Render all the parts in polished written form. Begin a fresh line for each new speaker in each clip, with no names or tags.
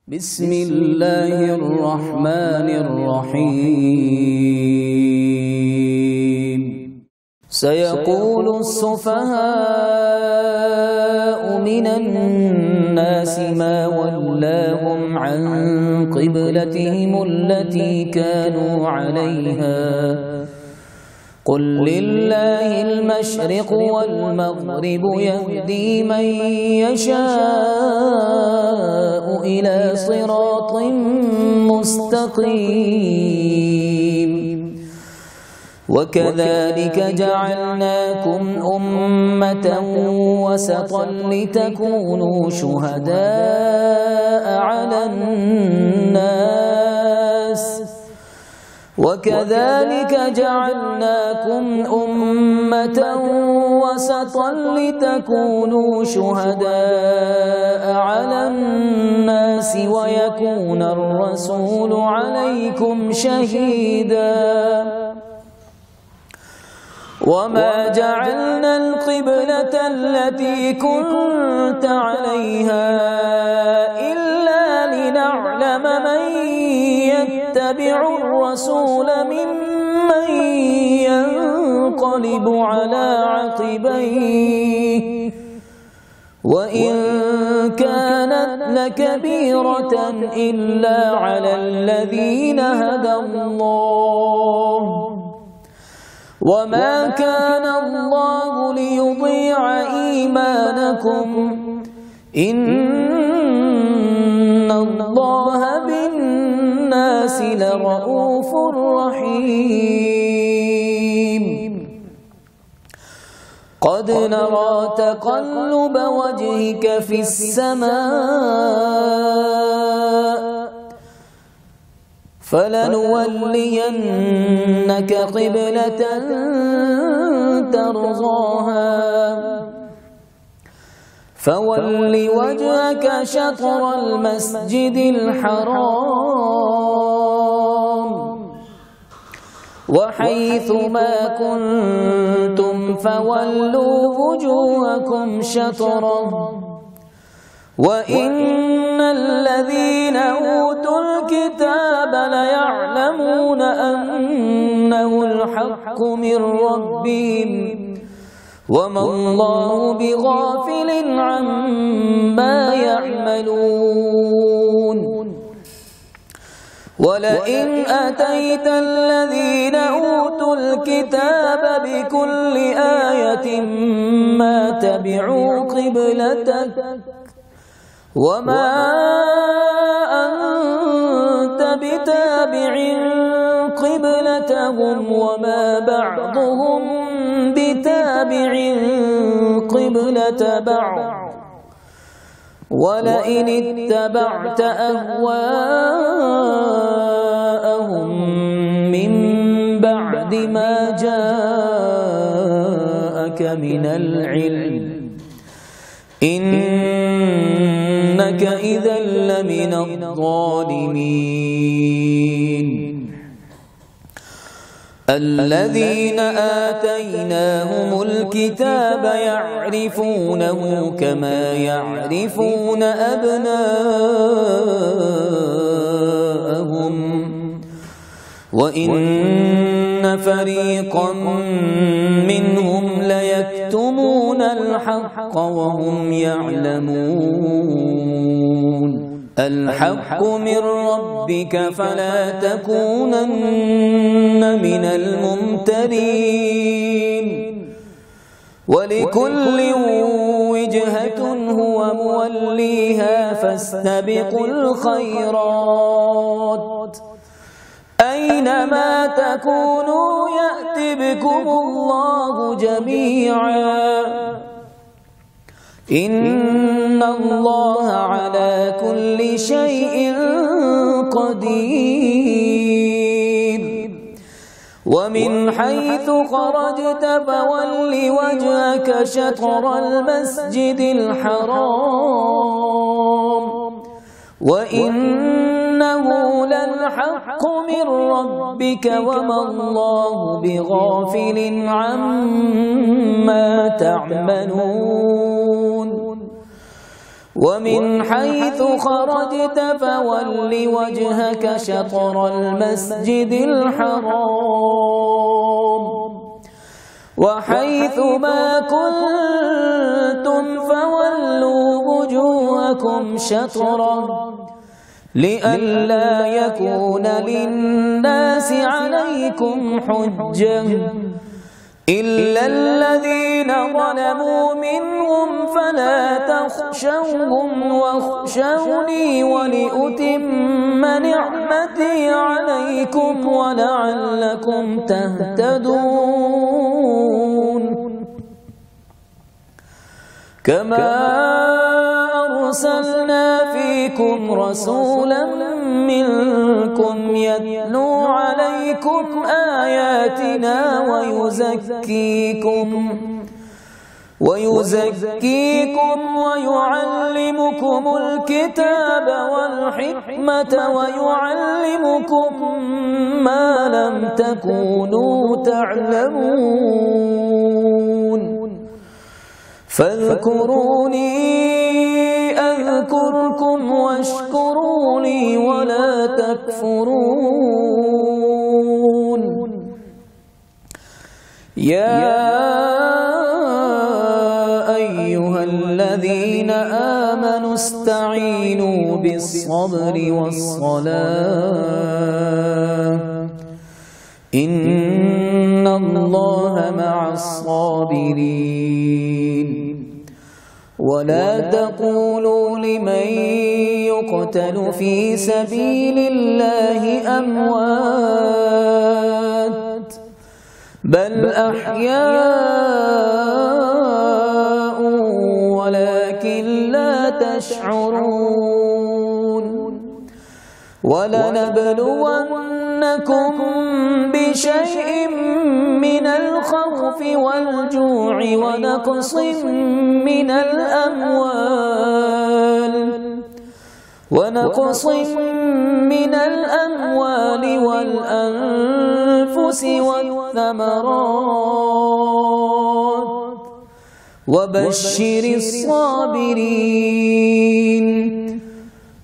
بسم الله الرحمن الرحيم. سيقول السفهاء من الناس ما ولاهم عن قبلتهم التي كانوا عليها قل لله المشرق والمغرب يهدي من يشاء إلى صراط مستقيم. وكذلك جعلناكم أمة وسطا لتكونوا شهداء على الناس ويكون الرسول عليكم شهيدا. وما جعلنا القبلة التي كنت عليها إلا لنعلم من يتبع الرسول ممن ينقلب على عقبيه وإن كانت لكبيرة إلا على الذين هدى الله وما كان الله ليضيع إيمانكم إن الله بالناس لرؤوف رحيم. قد نرى تقلب وجهك في السماء فلنولينك قبلة ترضاها فول وجهك شطر المسجد الحرام وحيث ما كنتم فولوا وجوهكم شطره وإن الذين أوتوا الكتاب ليعلمون أنه الحق من ربهم وما الله بغافل عما يعملون. ولئن أتيت الذين أوتوا الكتاب بكل آية ما تبعوا قبلتك وما أنت بتابع قبلتهم وما بعضهم بتابع قبلة بعض ولئن اتبعت أهواءهم من بعد ما جاءك من العلم إنك إذا لمن الظالمين. الذين آتيناهم الكتاب يعرفونه كما يعرفون أبناءهم وإن فريقا منهم ليكتمون الحق وهم يعلمون. الحق من ربك فلا تكونن من الممترين. ولكل وجهة هو موليها فاستبقوا الخيرات أينما تكونوا يأت بكم الله جميعا إن الله على كل شيء قدير. ومن حيث خرجت فول وجهك شطر المسجد الحرام وإنه للحق من ربك وما الله بغافل عما تعملون. ومن حيث خرجت فول وجهك شطر المسجد الحرام وحيث ما كنتم فولوا وجوهكم شطره لئلا يكون للناس عليكم حجة إلا الذين ظلموا منهم فلا تخشوهم واخشوني ولأتم نعمتي عليكم ولعلكم تهتدون كما أرسلنا فيكم رسولا منكم يتلو عليكم آياتنا ويزكيكم ويعلمكم الكتاب والحكمة ويعلمكم ما لم تكونوا تعلمون فاذكروني أذكركم واشكروا لي ولا تكفرون يا أيها الذين آمنوا استعينوا بالصبر والصلاة إن الله مع الصابرين ولا تقولوا لمن يقتل في سبيل الله أموات بل أحياء ولكن لا تشعرون ولنبلونكم بشيء من الخوف والجوع ونقص من الأموال والأنفس والثمرات وبشر الصابرين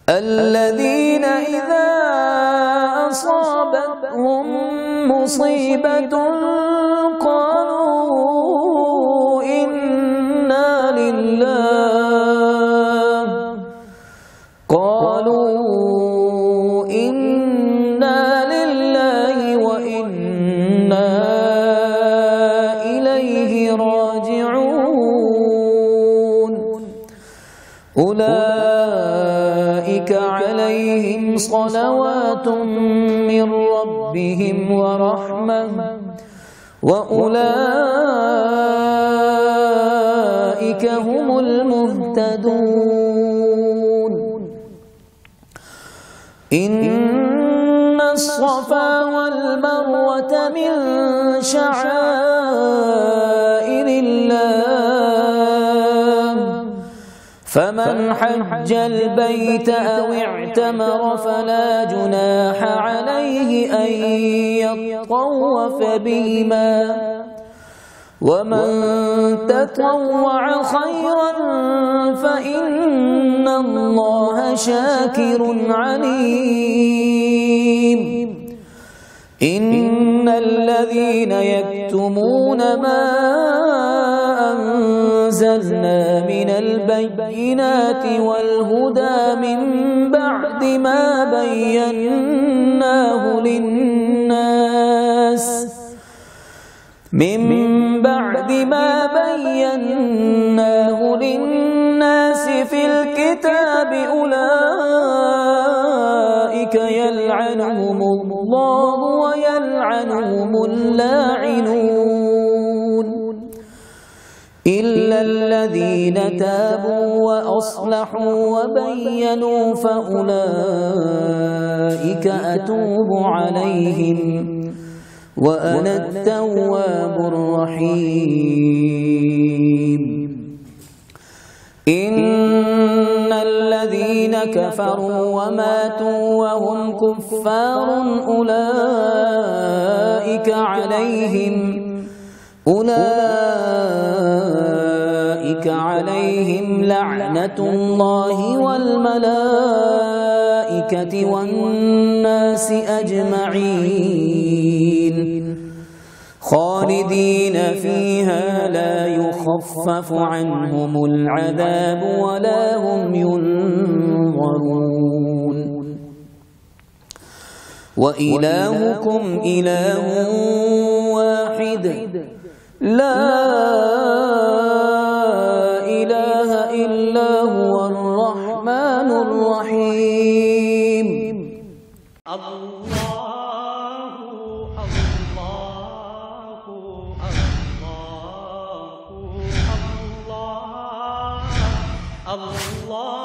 الذين إذا أصابتهم مصيبة قالوا إنا لله وإنا إليه راجعون أولئك عليهم صلوات من ربهم ورحمة وأولئك هم المهتدون إن الصفا والمروة من شعائر الله فمن حج البيت أو اعتمر فلا جناح عليه أن يطوف بهما ومن تطوع خيرا فإن الله شاكر عليم إن الذين يكتمون ما أنزلنا من البينات والهدى من بعد ما بيناه للناس في الكتاب أولئك يلعنهم الله ويلعنهم اللاعنون إلا الذين تابوا وأصلحوا وبينوا فأولئك أتوب عليهم وأنا التواب الرحيم إن الذين كفروا وماتوا وهم كفار أولئك أولئك عليهم لعنة الله والملائكة والناس أجمعين خالدين فيها لا يخفف عنهم العذاب ولا هم ينظرون وإلهكم إله واحد لا إله إلا هو الرحمن الرحيم.
الله